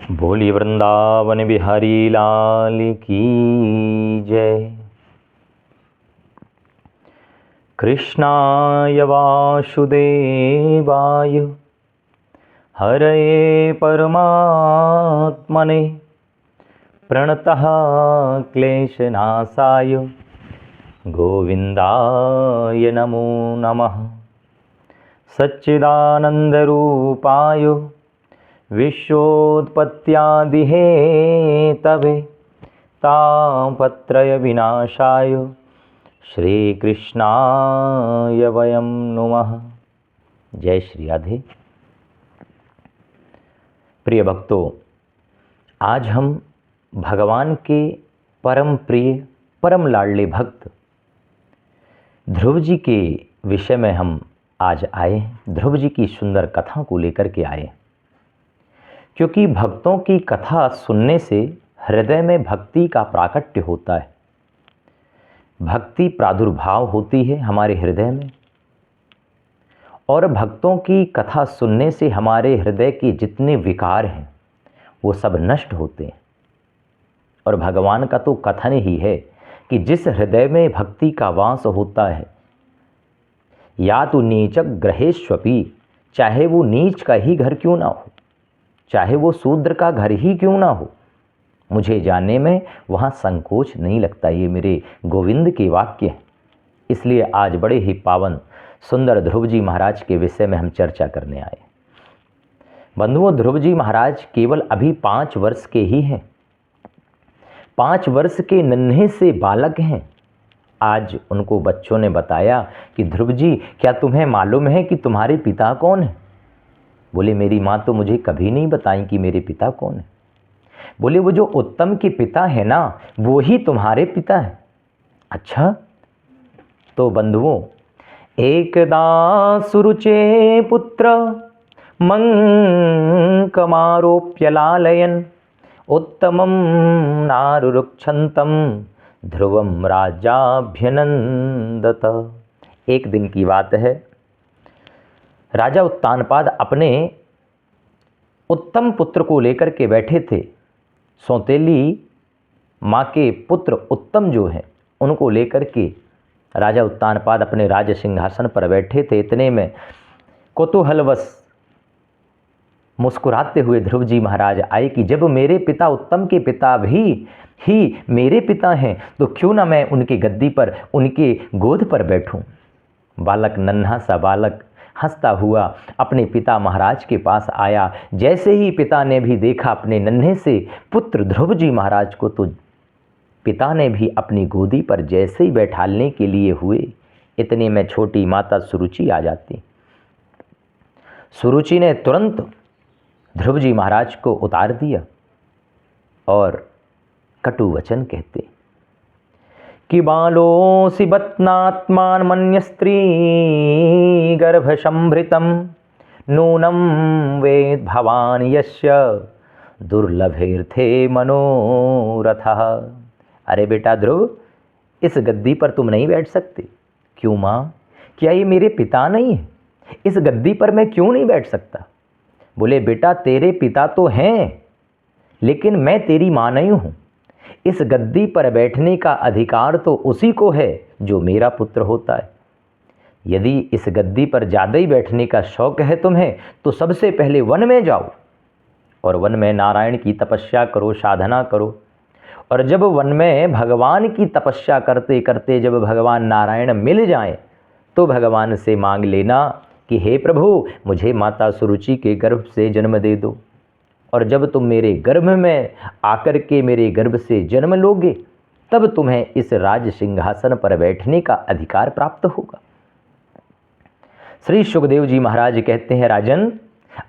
बोली वृंदावन बिहारी लाल की जय। कृष्णाय वासुदेवाय हरये परमात्मने प्रणतः क्लेशनाशाय गोविंदाय नमो नमः। सच्चिदानन्दरूपाय विश्वोत्पत्त्यादिहेतवे तापत्रय विनाशाय श्रीकृष्णाय वयं नुमः। जय श्री राधे। प्रिय भक्तों, आज हम भगवान के परम प्रिय परम लाडले भक्त ध्रुव जी के विषय में हम आज आए। ध्रुव जी की सुंदर कथा को लेकर के आए, क्योंकि भक्तों की कथा सुनने से हृदय में भक्ति का प्राकट्य होता है, भक्ति प्रादुर्भाव होती है हमारे हृदय में, और भक्तों की कथा सुनने से हमारे हृदय के जितने विकार हैं वो सब नष्ट होते हैं। और भगवान का तो कथन ही है कि जिस हृदय में भक्ति का वास होता है, या तो नीच ग्रहेष्वपि, चाहे वो नीच का ही घर क्यों ना हो, चाहे वो शूद्र का घर ही क्यों ना हो, मुझे जानने में वहाँ संकोच नहीं लगता। ये मेरे गोविंद के वाक्य हैं। इसलिए आज बड़े ही पावन सुंदर ध्रुव जी महाराज के विषय में हम चर्चा करने आए। बंधुओं, ध्रुव जी महाराज केवल अभी 5 वर्ष के ही हैं। 5 वर्ष के नन्हे से बालक हैं। आज उनको बच्चों ने बताया कि ध्रुव जी, क्या तुम्हें मालूम है कि तुम्हारे पिता कौन है? बोले, मेरी माँ तो मुझे कभी नहीं बताई कि मेरे पिता कौन है। बोले, वो जो उत्तम के पिता है ना, वो ही तुम्हारे पिता है। अच्छा, तो बंधुओं, एकदा सुरुचे पुत्र मंकमारोप्य लालयन उत्तमं नारुरुक्षन्तम ध्रुवम राजाभ्यनंदत। एक दिन की बात है, राजा उत्तानपाद अपने उत्तम पुत्र को लेकर के बैठे थे। सौतेली माँ के पुत्र उत्तम जो हैं, उनको लेकर के राजा उत्तानपाद अपने राज सिंहासन पर बैठे थे। इतने में कौतूहलवश मुस्कुराते हुए ध्रुव जी महाराज आए कि जब मेरे पिता उत्तम के पिता भी ही मेरे पिता हैं, तो क्यों ना मैं उनकी गद्दी पर, उनके गोद पर बैठूं। बालक, नन्हा सा बालक हंसता हुआ अपने पिता महाराज के पास आया। जैसे ही पिता ने भी देखा अपने नन्हे से पुत्र ध्रुव जी महाराज को, तो पिता ने भी अपनी गोदी पर जैसे ही बैठालने के लिए हुए, इतने में छोटी माता सुरुचि आ जाती। सुरुचि ने तुरंत ध्रुव जी महाराज को उतार दिया और कटु वचन कहते कि बालोऽसि बत्नात्मान मन्य स्त्री गर्भ संभृतम नूनम वेद भवान यस्य दुर्लभेर्थे मनोरथः। अरे बेटा ध्रुव, इस गद्दी पर तुम नहीं बैठ सकते। क्यों माँ? क्या ये मेरे पिता नहीं है? इस गद्दी पर मैं क्यों नहीं बैठ सकता? बोले, बेटा तेरे पिता तो हैं, लेकिन मैं तेरी माँ नहीं हूँ। इस गद्दी पर बैठने का अधिकार तो उसी को है जो मेरा पुत्र होता है। यदि इस गद्दी पर ज़्यादा ही बैठने का शौक है तुम्हें, तो सबसे पहले वन में जाओ और वन में नारायण की तपस्या करो, साधना करो। और जब वन में भगवान की तपस्या करते करते जब भगवान नारायण मिल जाएं, तो भगवान से मांग लेना कि हे प्रभु, मुझे माता सुरुचि के गर्भ से जन्म दे दो। और जब तुम मेरे गर्भ में आकर के मेरे गर्भ से जन्म लोगे, तब तुम्हें इस राज सिंहासन पर बैठने का अधिकार प्राप्त होगा। श्री सुखदेव जी महाराज कहते हैं, राजन,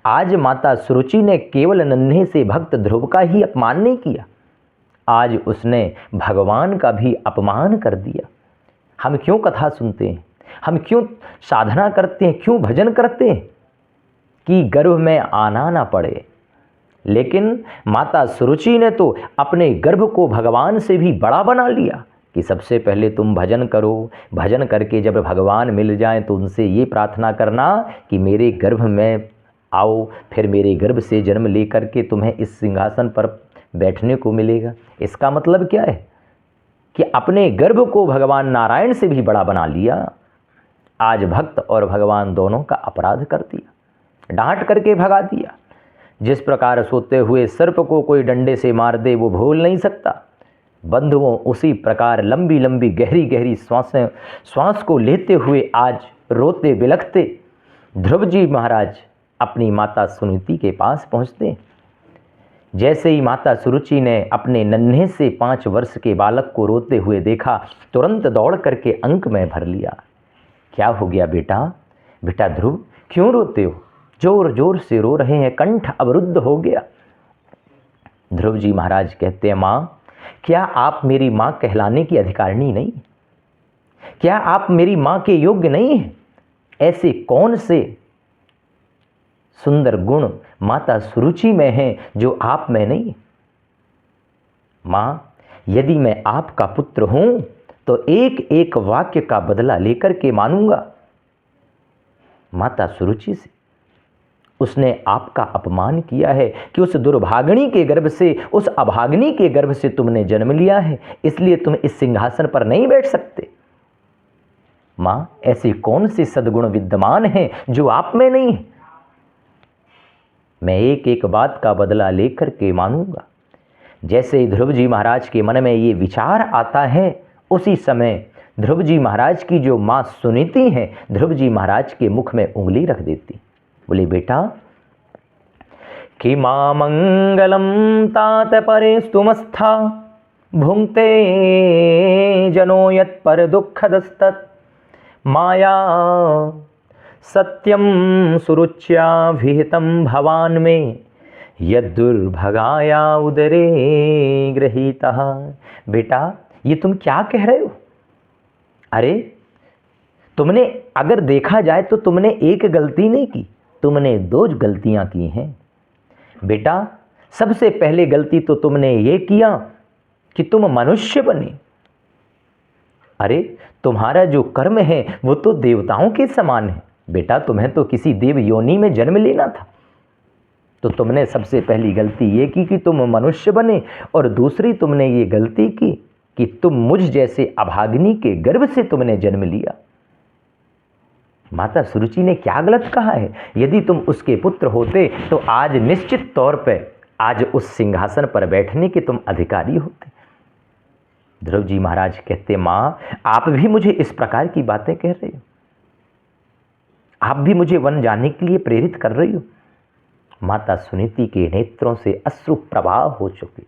आज माता सुरुचि ने केवल नन्हे से भक्त ध्रुव का ही अपमान नहीं किया, आज उसने भगवान का भी अपमान कर दिया। हम क्यों कथा सुनते हैं, हम क्यों साधना करते हैं, क्यों भजन करते हैं? कि गर्भ में आना ना पड़े। लेकिन माता सुरुचि ने तो अपने गर्भ को भगवान से भी बड़ा बना लिया कि सबसे पहले तुम भजन करो, भजन करके जब भगवान मिल जाएं तो उनसे ये प्रार्थना करना कि मेरे गर्भ में आओ फिर मेरे गर्भ से जन्म लेकर के तुम्हें इस सिंहासन पर बैठने को मिलेगा। इसका मतलब क्या है कि अपने गर्भ को भगवान नारायण से भी बड़ा बना लिया। आज भक्त और भगवान दोनों का अपराध कर दिया, डांट करके भगा दिया। जिस प्रकार सोते हुए सर्प को कोई डंडे से मार दे वो भूल नहीं सकता, बंधुओं उसी प्रकार लंबी लंबी गहरी गहरी श्वास को लेते हुए आज रोते बिलखते ध्रुव जी महाराज अपनी माता सुनीति के पास पहुँचते। जैसे ही माता सुरुचि ने अपने नन्हे से 5 वर्ष के बालक को रोते हुए देखा, तुरंत दौड़ करके अंक में भर लिया। क्या हो गया बेटा? बेटा ध्रुव क्यों रोते हो? जोर जोर से रो रहे हैं, कंठ अवरुद्ध हो गया। ध्रुव जी महाराज कहते हैं, माँ क्या आप मेरी माँ कहलाने की अधिकारिणी नहीं? क्या आप मेरी माँ के योग्य नहीं हैं? ऐसे कौन से सुंदर गुण माता सुरुचि में हैं जो आप में नहीं? माँ यदि मैं आपका पुत्र हूं तो एक एक वाक्य का बदला लेकर के मानूंगा। माता सुरुचि से उसने आपका अपमान किया है कि उस दुर्भागिनी के गर्भ से, उस अभागिनी के गर्भ से तुमने जन्म लिया है, इसलिए तुम इस सिंहासन पर नहीं बैठ सकते। मां ऐसे कौन से सद्गुण विद्यमान हैं जो आप में नहीं है? मैं एक एक बात का बदला लेकर के मानूंगा। जैसे ही ध्रुव जी महाराज के मन में ये विचार आता है, उसी समय ध्रुव जी महाराज की जो माँ सुनीति हैं, ध्रुव जी महाराज के मुख में उंगली रख देती। बोले बेटा कि मां मंगलम तात परे स्तुमस्था भुंक्ते जनो यत् पर दुःखदस्तत् माया सत्यम सुरुच्या विहितम भवान में यद्दुर्भगाया उदरे गृहीतः। बेटा ये तुम क्या कह रहे हो? अरे तुमने अगर देखा जाए तो तुमने एक गलती नहीं की, तुमने 2 गलतियां की हैं। बेटा सबसे पहले गलती तो तुमने ये किया कि तुम मनुष्य बने। अरे तुम्हारा जो कर्म है वो तो देवताओं के समान है। बेटा तुम्हें तो किसी देव योनि में जन्म लेना था, तो तुमने सबसे पहली गलती ये की कि तुम मनुष्य बने, और दूसरी तुमने ये गलती की कि तुम मुझ जैसे अभागिनी के गर्भ से तुमने जन्म लिया। माता सुरुचि ने क्या गलत कहा है? यदि तुम उसके पुत्र होते तो आज निश्चित तौर पे आज उस सिंहासन पर बैठने के तुम अधिकारी होते। ध्रुव जी महाराज कहते, माँ आप भी मुझे इस प्रकार की बातें कह रहे हो, आप भी मुझे वन जाने के लिए प्रेरित कर रही हो। माता सुनीति के नेत्रों से अश्रु प्रवाह हो चुके।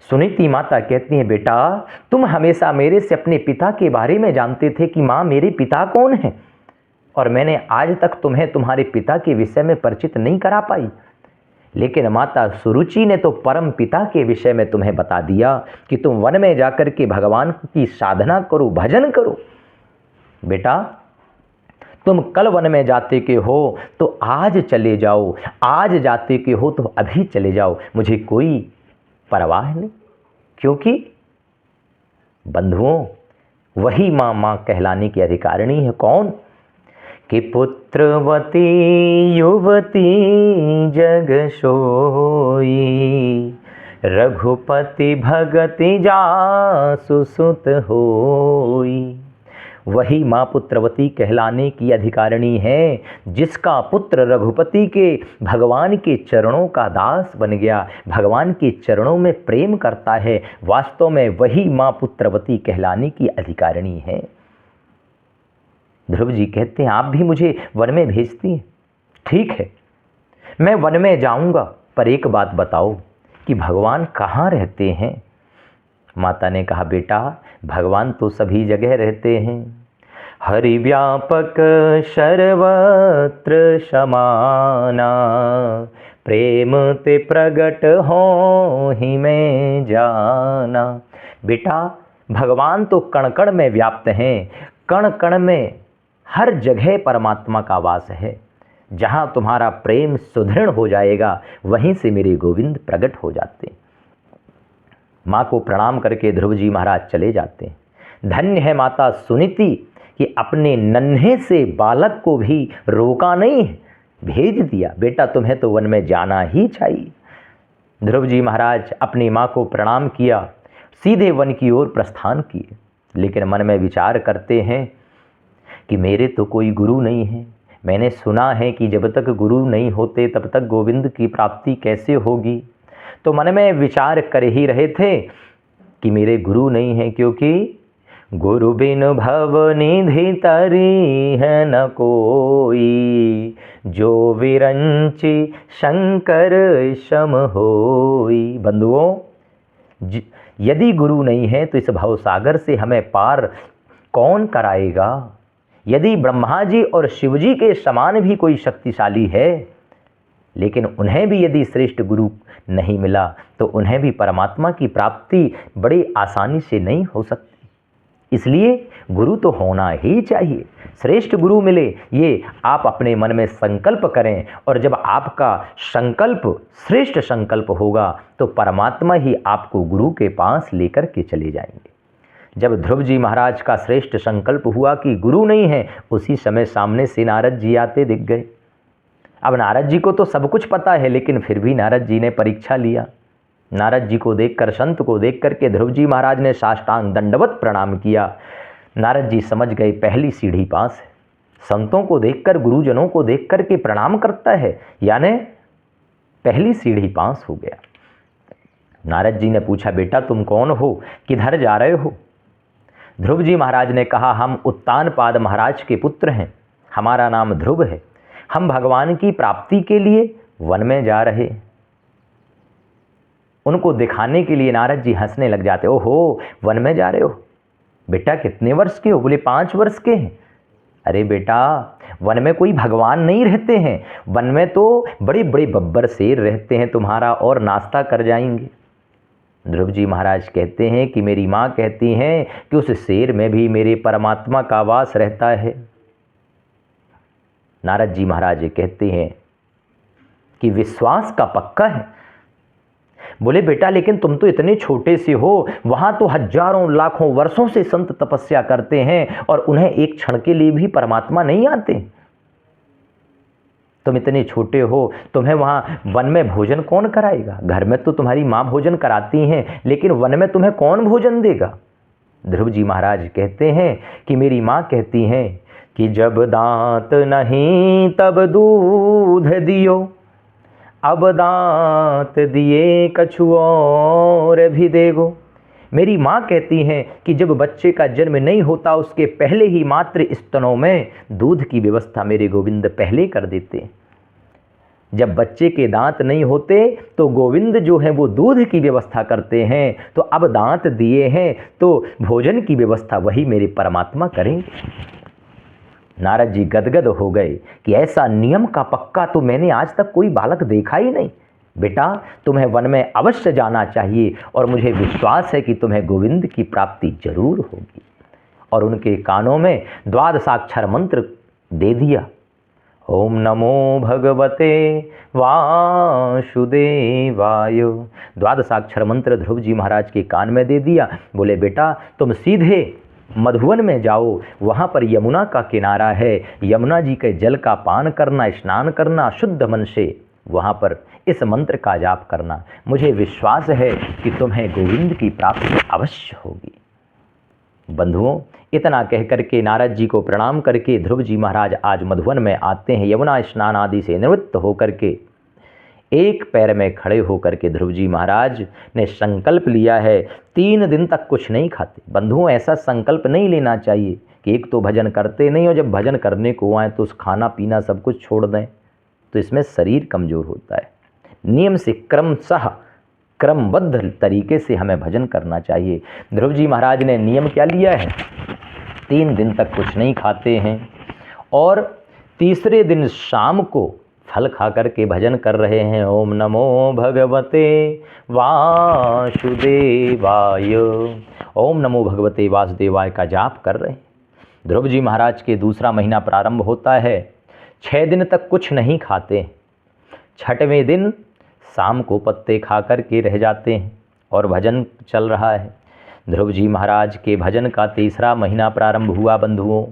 सुनीति माता कहती हैं, बेटा तुम हमेशा मेरे से अपने पिता के बारे में जानते थे कि माँ मेरे पिता कौन हैं, और मैंने आज तक तुम्हें तुम्हारे पिता के विषय में परिचित नहीं करा पाई। लेकिन माता सुरुचि ने तो परम पिता के विषय में तुम्हें बता दिया कि तुम वन में जाकर के भगवान की साधना करो, भजन करो। बेटा तुम कल वन में जाते के हो तो आज चले जाओ, आज जाते के हो तो अभी चले जाओ, मुझे कोई परवाह नहीं। क्योंकि बंधुओं वही माँ माँ कहलाने की अधिकारिणी है। कौन? कि पुत्रवती युवती जग सोई, रघुपति भगति जासु सुत होई। वही माँ पुत्रवती कहलाने की अधिकारिणी है जिसका पुत्र रघुपति के भगवान के चरणों का दास बन गया, भगवान के चरणों में प्रेम करता है। वास्तव में वही माँ पुत्रवती कहलाने की अधिकारिणी है। ध्रुव जी कहते हैं, आप भी मुझे वन में भेजती हैं। ठीक है मैं वन में जाऊंगा, पर एक बात बताओ कि भगवान कहाँ रहते हैं? माता ने कहा, बेटा भगवान तो सभी जगह रहते हैं। हरि व्यापक सर्वत्र समाना, प्रेम ते प्रगट हो ही में जाना। बेटा भगवान तो कण कण में व्याप्त हैं, कण कण में हर जगह परमात्मा का वास है। जहाँ तुम्हारा प्रेम सुदृढ़ हो जाएगा वहीं से मेरे गोविंद प्रकट हो जाते। माँ को प्रणाम करके ध्रुव जी महाराज चले जाते हैं। धन्य है माता सुनीति कि अपने नन्हे से बालक को भी रोका नहीं, भेज दिया, बेटा तुम्हें तो वन में जाना ही चाहिए। ध्रुव जी महाराज अपनी माँ को प्रणाम किया, सीधे वन की ओर प्रस्थान किए। लेकिन मन में विचार करते हैं कि मेरे तो कोई गुरु नहीं है। मैंने सुना है कि जब तक गुरु नहीं होते तब तक गोविंद की प्राप्ति कैसे होगी। तो मन में विचार कर ही रहे थे कि मेरे गुरु नहीं है, क्योंकि गुरु बिन भव निधि तरी है न कोई, जो विरंचि शंकर सम होई। बंधुओं, यदि गुरु नहीं है तो इस भवसागर से हमें पार कौन कराएगा। यदि ब्रह्मा जी और शिव जी के समान भी कोई शक्तिशाली है, लेकिन उन्हें भी यदि श्रेष्ठ गुरु नहीं मिला तो उन्हें भी परमात्मा की प्राप्ति बड़ी आसानी से नहीं हो सकती। इसलिए गुरु तो होना ही चाहिए, श्रेष्ठ गुरु मिले, ये आप अपने मन में संकल्प करें। और जब आपका संकल्प श्रेष्ठ संकल्प होगा तो परमात्मा ही आपको गुरु के पास लेकर के चले जाएंगे। जब ध्रुव जी महाराज का श्रेष्ठ संकल्प हुआ कि गुरु नहीं है, उसी समय सामने से नारद जी आते दिख गए। अब नारद जी को तो सब कुछ पता है, लेकिन फिर भी नारद जी ने परीक्षा लिया। नारद जी को देखकर, संत को देख करके ध्रुव जी महाराज ने साष्टांग दंडवत प्रणाम किया। नारद जी समझ गए पहली सीढ़ी पास है। संतों को देखकर, गुरुजनों को देख करके प्रणाम करता है, यानी पहली सीढ़ी पास हो गया। नारद जी ने पूछा, बेटा तुम कौन हो, किधर जा रहे हो। ध्रुव जी महाराज ने कहा, हम उत्तानपाद महाराज के पुत्र हैं, हमारा नाम ध्रुव है, हम भगवान की प्राप्ति के लिए वन में जा रहे। उनको दिखाने के लिए नारद जी हंसने लग जाते। ओहो, वन में जा रहे हो, बेटा कितने वर्ष के हो। बोले 5 वर्ष के हैं। अरे बेटा, वन में कोई भगवान नहीं रहते हैं, वन में तो बड़े बड़े बब्बर शेर रहते हैं, तुम्हारा और नाश्ता कर जाएंगे। ध्रुव जी महाराज कहते हैं कि मेरी माँ कहती हैं कि उस शेर में भी मेरे परमात्मा का वास रहता है। नारद जी महाराज कहते हैं कि विश्वास का पक्का है। बोले बेटा, लेकिन तुम तो इतने छोटे से हो, वहां तो हजारों लाखों वर्षों से संत तपस्या करते हैं और उन्हें एक क्षण के लिए भी परमात्मा नहीं आते। तुम इतने छोटे हो, तुम्हें वहां वन में भोजन कौन कराएगा। घर में तो तुम्हारी माँ भोजन कराती हैं, लेकिन वन में तुम्हें कौन भोजन देगा। ध्रुव जी महाराज कहते हैं कि मेरी माँ कहती हैं कि जब दांत नहीं तब दूध दियो, अब दांत दिए कछु और भी देगो। मेरी माँ कहती हैं कि जब बच्चे का जन्म नहीं होता उसके पहले ही मात्र स्तनों में दूध की व्यवस्था मेरे गोविंद पहले कर देते। जब बच्चे के दांत नहीं होते तो गोविंद जो है वो दूध की व्यवस्था करते हैं। तो अब दांत दिए हैं तो भोजन की व्यवस्था वही मेरे परमात्मा करेंगे। नारद जी गदगद हो गए कि ऐसा नियम का पक्का तो मैंने आज तक कोई बालक देखा ही नहीं। बेटा, तुम्हें वन में अवश्य जाना चाहिए और मुझे विश्वास है कि तुम्हें गोविंद की प्राप्ति जरूर होगी। और उनके कानों में द्वादशाक्षर मंत्र दे दिया। ओम नमो भगवते वासुदेवाय। द्वादशाक्षर मंत्र ध्रुव जी महाराज के कान में दे दिया। बोले बेटा, तुम सीधे मधुवन में जाओ, वहाँ पर यमुना का किनारा है, यमुना जी के जल का पान करना, स्नान करना, शुद्ध मन से वहाँ पर इस मंत्र का जाप करना। मुझे विश्वास है कि तुम्हें गोविंद की प्राप्ति अवश्य होगी। बंधुओं, इतना कह करके नारद जी को प्रणाम करके ध्रुव जी महाराज आज मधुवन में आते हैं। यमुना स्नान आदि से निवृत्त होकर के एक पैर में खड़े होकर के ध्रुव जी महाराज ने संकल्प लिया है 3 दिन तक कुछ नहीं खाते। बंधुओं, ऐसा संकल्प नहीं लेना चाहिए कि एक तो भजन करते नहीं हो, जब भजन करने को आए तो उस खाना पीना सब कुछ छोड़ दें, तो इसमें शरीर कमज़ोर होता है। नियम से क्रमबद्ध तरीके से हमें भजन करना चाहिए। ध्रुव जी महाराज ने नियम क्या लिया है, 3 दिन तक कुछ नहीं खाते हैं और तीसरे दिन शाम को फल खा करके भजन कर रहे हैं। ओम नमो भगवते वासुदेवाय, ओम नमो भगवते वासुदेवाय का जाप कर रहे हैं। ध्रुव जी महाराज के दूसरा महीना प्रारंभ होता है। 6 दिन तक कुछ नहीं खाते, 6वें दिन शाम को पत्ते खा कर के रह जाते हैं और भजन चल रहा है। ध्रुव जी महाराज के भजन का तीसरा महीना प्रारंभ हुआ बंधुओं।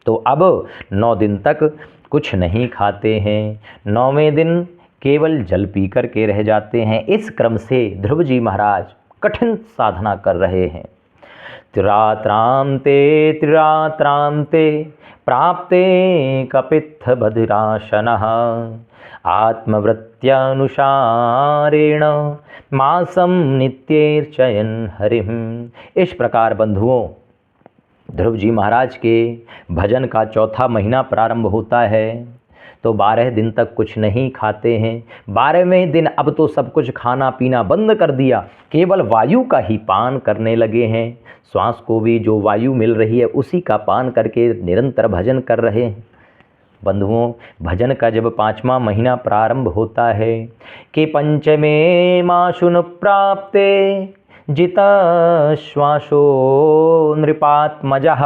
तो अब 9 दिन तक कुछ नहीं खाते हैं, 9वें दिन केवल जल पी कर के रह जाते हैं। इस क्रम से ध्रुव जी महाराज कठिन साधना कर रहे हैं। त्रिरात्रांते प्राप्ते कपित्थ बधिराशनः आत्मवृत्त्यानुसारेण मासम नित्यैर्चयन् हरिम। इस प्रकार बंधुओं, ध्रुव जी महाराज के भजन का चौथा महीना प्रारंभ होता है तो 12 दिन तक कुछ नहीं खाते हैं। 12वें दिन अब तो सब कुछ खाना पीना बंद कर दिया, केवल वायु का ही पान करने लगे हैं। श्वास को भी जो वायु मिल रही है उसी का पान करके निरंतर भजन कर रहे हैं। बंधुओं, भजन का जब 5वां महीना प्रारंभ होता है कि पंचमे माशुन प्राप्ते जित श्वासो नृपात्मजः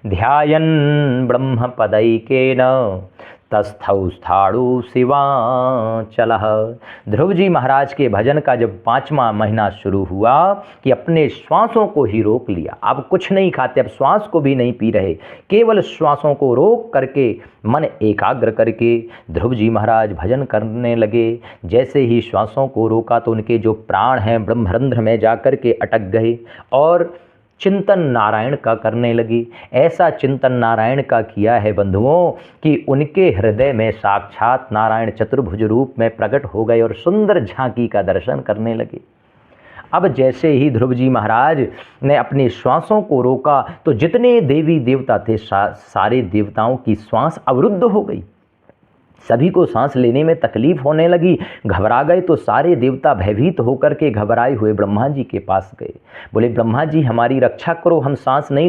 ध्यायन् ब्रह्मपदैकेन तस्थौ स्थाणु शिवाचलः। ध्रुव जी महाराज के भजन का जब 5वां महीना शुरू हुआ कि अपने श्वासों को ही रोक लिया, अब कुछ नहीं खाते, अब श्वास को भी नहीं पी रहे, केवल श्वासों को रोक करके मन एकाग्र करके ध्रुव जी महाराज भजन करने लगे। जैसे ही श्वासों को रोका तो उनके जो प्राण हैं ब्रह्मरंध्र में जाकर के अटक गए और चिंतन नारायण का करने लगी। ऐसा चिंतन नारायण का किया है बंधुओं कि उनके हृदय में साक्षात नारायण चतुर्भुज रूप में प्रकट हो गए और सुंदर झांकी का दर्शन करने लगे। अब जैसे ही ध्रुव जी महाराज ने अपनी श्वासों को रोका तो जितने देवी देवता थे सारे देवताओं की श्वास अवरुद्ध हो गई, सभी को सांस लेने में तकलीफ होने लगी, घबरा गए। तो सारे देवता भयभीत होकर के घबराए हुए ब्रह्मा जी के पास गए, बोले ब्रह्मा जी हमारी रक्षा करो, हम सांस नहीं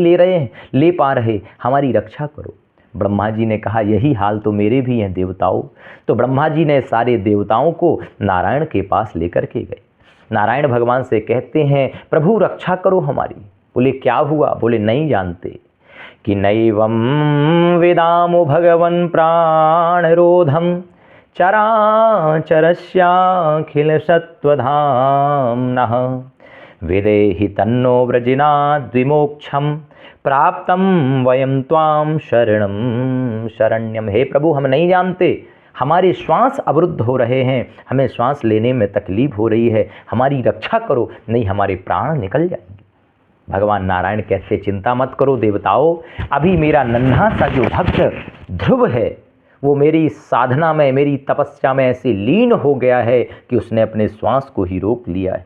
ले पा रहे, हमारी रक्षा करो। ब्रह्मा जी ने कहा यही हाल तो मेरे भी हैं देवताओं। तो ब्रह्मा जी ने सारे देवताओं को नारायण के पास लेकर के गए। नारायण भगवान से कहते हैं प्रभु रक्षा करो हमारी। बोले क्या हुआ? बोले नहीं जानते कि नैवं वेदामो भगवन् प्राणरोधं चराचरस्याखिल सत्वधाम्नः विदेहि तन्नो व्रजिनाद् विमोक्षं प्राप्तं वयं त्वां शरणं शरण्यम। हे प्रभु हम नहीं जानते, हमारे श्वास अवरुद्ध हो रहे हैं, हमें श्वास लेने में तकलीफ हो रही है, हमारी रक्षा करो नहीं हमारे प्राण निकल जाएंगे। भगवान नारायण कहते चिंता मत करो देवताओं, अभी मेरा नन्हा सा जो भक्त ध्रुव है वो मेरी साधना में मेरी तपस्या में ऐसे लीन हो गया है कि उसने अपने श्वास को ही रोक लिया है,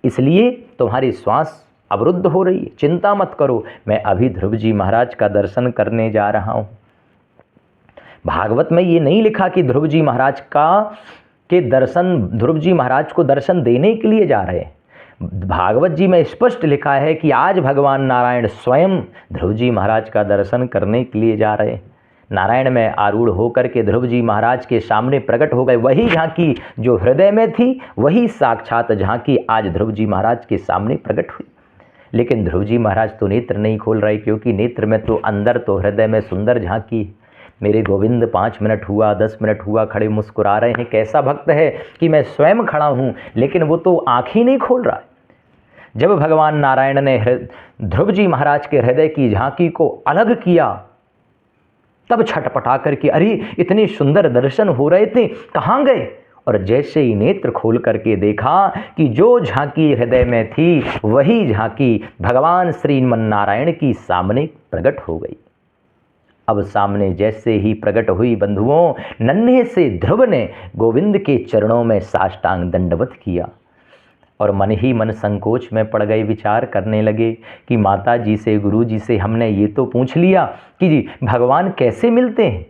इसलिए तुम्हारी श्वास अवरुद्ध हो रही है, चिंता मत करो। मैं अभी ध्रुव जी महाराज का दर्शन करने जा रहा हूँ। भागवत में ये नहीं लिखा कि ध्रुव जी महाराज को दर्शन देने के लिए जा रहे हैं। भागवत जी में स्पष्ट लिखा है कि आज भगवान नारायण स्वयं ध्रुव जी महाराज का दर्शन करने के लिए जा रहे हैं। नारायण में आरूढ़ होकर के ध्रुव जी महाराज के सामने प्रकट हो गए। वही झांकी जो हृदय में थी, वही साक्षात झांकी आज ध्रुव जी महाराज के सामने प्रकट हुई। लेकिन ध्रुव जी महाराज तो नेत्र नहीं खोल रहे, क्योंकि नेत्र में तो अंदर तो हृदय में सुंदर झांकी। मेरे गोविंद 5 मिनट हुआ 10 मिनट हुआ खड़े मुस्कुरा रहे हैं। कैसा भक्त है कि मैं स्वयं खड़ा हूँ, लेकिन वो तो आँख ही नहीं खोल रहा है। जब भगवान नारायण ने ध्रुव जी महाराज के हृदय की झांकी को अलग किया, तब छटपटा करके अरे इतने सुंदर दर्शन हो रहे थे, कहाँ गए? और जैसे ही नेत्र खोल करके देखा कि जो झांकी हृदय में थी वही झांकी भगवान श्रीमन नारायण की सामने प्रकट हो गई। अब सामने जैसे ही प्रकट हुई बंधुओं, नन्हे से ध्रुव ने गोविंद के चरणों में साष्टांग दंडवत किया और मन ही मन संकोच में पड़ गए। विचार करने लगे कि माता जी से गुरु जी से हमने ये तो पूछ लिया कि जी भगवान कैसे मिलते हैं,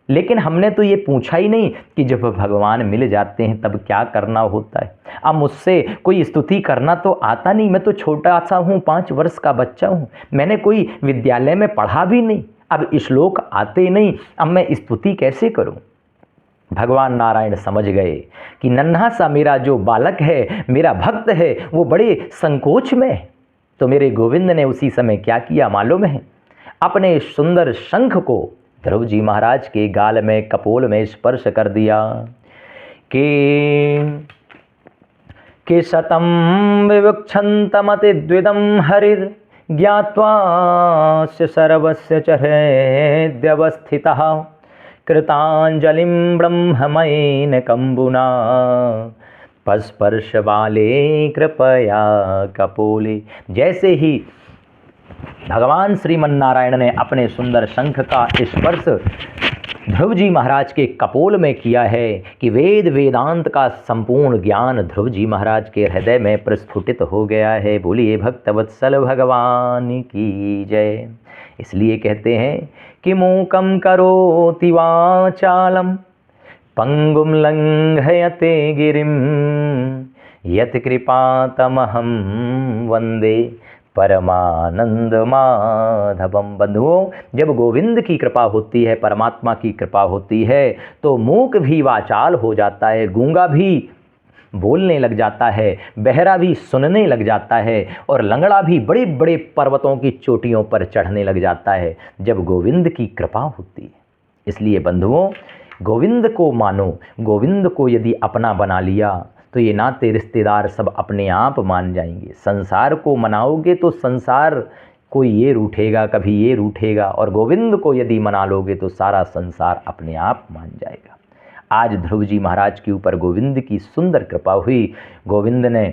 लेकिन हमने तो ये पूछा ही नहीं कि जब भगवान मिल जाते हैं तब क्या करना होता है। अब मुझसे कोई स्तुति करना तो आता नहीं, मैं तो छोटा सा हूँ, 5 वर्ष का बच्चा हूँ, मैंने कोई विद्यालय में पढ़ा भी नहीं, अब श्लोक आते नहीं, अब मैं स्तुति कैसे करूँ। भगवान नारायण समझ गए कि नन्हा सा मेरा जो बालक है, मेरा भक्त है, वो बड़े संकोच में है। तो मेरे गोविंद ने उसी समय क्या किया मालूम है? अपने सुंदर शंख को ध्रुव जी महाराज के गाल में कपोल में स्पर्श कर दिया कि शतम विवक्षन्तमति द्विदम हरिर ज्ञात्वा सर्वस्य च हृद्यवस्थितः कृतांजलिं ब्रह्ममयेन कंबुना स्पर्श बाले कृपया कपोले। जैसे ही भगवान श्रीमन्नारायण ने अपने सुंदर शंख का स्पर्श ध्रुव जी महाराज के कपोल में किया है कि वेद वेदांत का संपूर्ण ज्ञान ध्रुव जी महाराज के हृदय में प्रस्फुटित हो गया है। बोलिए भक्तवत्सल भगवान की जय। इसलिए कहते हैं कि मूकं करोति वाचालं पंगुं लंघयते गिरिं यत् कृपातमहं वंदे परमानंद माधवम। बंधुओं, जब गोविंद की कृपा होती है, परमात्मा की कृपा होती है, तो मूक भी वाचाल हो जाता है, गूंगा भी बोलने लग जाता है, बहरा भी सुनने लग जाता है और लंगड़ा भी बड़े बड़े पर्वतों की चोटियों पर चढ़ने लग जाता है जब गोविंद की कृपा होती है। इसलिए बंधुओं, गोविंद को मानो, गोविंद को यदि अपना बना लिया तो ये नाते रिश्तेदार सब अपने आप मान जाएंगे। संसार को मनाओगे तो संसार कोई ये रूठेगा, कभी ये रूठेगा, और गोविंद को यदि मना लोगे तो सारा संसार अपने आप मान जाएगा। आज ध्रुव जी महाराज के ऊपर गोविंद की सुंदर कृपा हुई, गोविंद ने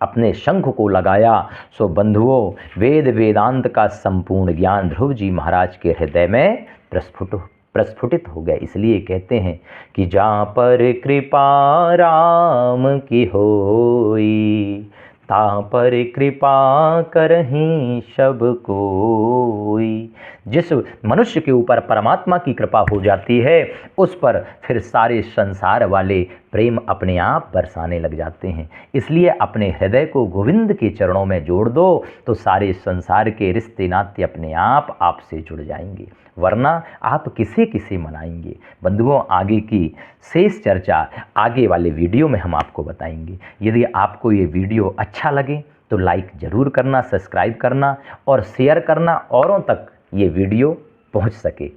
अपने शंख को लगाया। सो बंधुओं, वेद वेदांत का संपूर्ण ज्ञान ध्रुव जी महाराज के हृदय में प्रस्फुटित हो गया। इसलिए कहते हैं कि जहाँ पर कृपा राम की होई, ता पर कृपा करहीं सब कोई। जिस मनुष्य के ऊपर परमात्मा की कृपा हो जाती है, उस पर फिर सारे संसार वाले प्रेम अपने आप बरसाने लग जाते हैं। इसलिए अपने हृदय को गोविंद के चरणों में जोड़ दो तो सारे संसार के रिश्ते नाते अपने आप आपसे जुड़ जाएंगे, वरना आप किसे किसे मनाएंगे। बंधुओं, आगे की शेष चर्चा आगे वाले वीडियो में हम आपको बताएंगे। यदि आपको ये वीडियो अच्छा लगे तो लाइक ज़रूर करना, सब्सक्राइब करना और शेयर करना, औरों तक ये वीडियो पहुंच सके।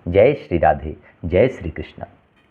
जय श्री राधे, जय श्री कृष्ण।